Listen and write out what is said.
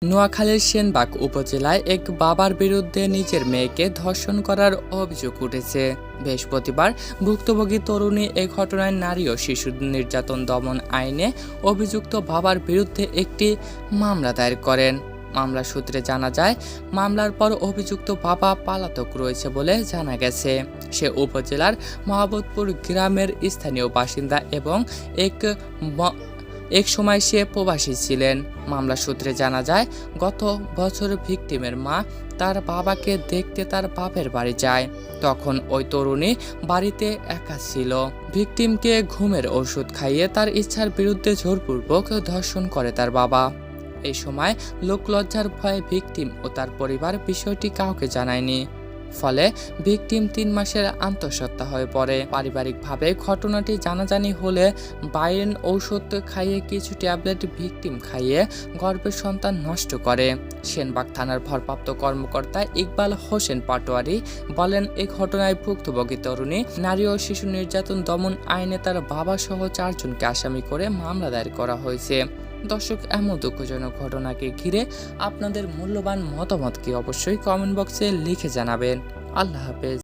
নোয়াখালীর সেনবাগ উপজেলায় এক বাবার বিরুদ্ধে নিজের মেয়েকে ধর্ষণ করার অভিযোগ উঠেছে। বৃহস্পতিবার ভুক্তভোগী তরুণী এ ঘটনায় নারী ও শিশু নির্যাতন দমন আইনে অভিযুক্ত বাবার বিরুদ্ধে একটি মামলা দায়ের করেন। মামলা সূত্রে জানা যায়, মামলার পর অভিযুক্ত বাবা পলাতক রয়েছে বলে জানা গেছে। সে উপজেলার মহাবতপুর গ্রামের স্থানীয় বাসিন্দা এবং এক সময় সে প্রবাসী ছিলেন। মামলা সূত্রে জানা যায়, গত বছর ভিকটিমের মা তার বাবাকে দেখতে তার বাপের বাড়ি যায়। তখন ওই তরুণী বাড়িতে একা ছিল। ভিকটিমকে ঘুমের ওষুধ খাইয়ে তার ইচ্ছার বিরুদ্ধে জোরপূর্বক ধর্ষণ করে তার বাবা। এই সময় লোকলজ্জার ভয়ে ভিকটিম ও তার পরিবার বিষয়টি কাউকে জানায়নি। ফলে ভিকটিম 3 মাসের আন্তঃসত্ত্বা হয়ে পড়ে। পারিবারিকভাবে ঘটনাটি জানাজানি হলে বাইরেন ঔষধ খাইয়ে কিছু ট্যাবলেট ভিকটিম খাইয়ে গর্ভের সন্তান নষ্ট করে। সেনবাগ থানার ভারপ্রাপ্ত কর্মকর্তা ইকবাল হোসেন পাটোয়ারি বলেন, এই ঘটনায় ভুক্তভোগী তরুণী নারী ও শিশু নির্যাতন দমন আইনে তার বাবা সহ 4 জনকে আসামি করে মামলা দায়ের করা হয়েছে। দর্শক, এমন দুঃখজনক ঘটনাকে ঘিরে আপনাদের মূল্যবান মতামত কি অবশ্যই কমেন্ট বক্সে লিখে জানাবেন। আল্লাহ হাফেজ।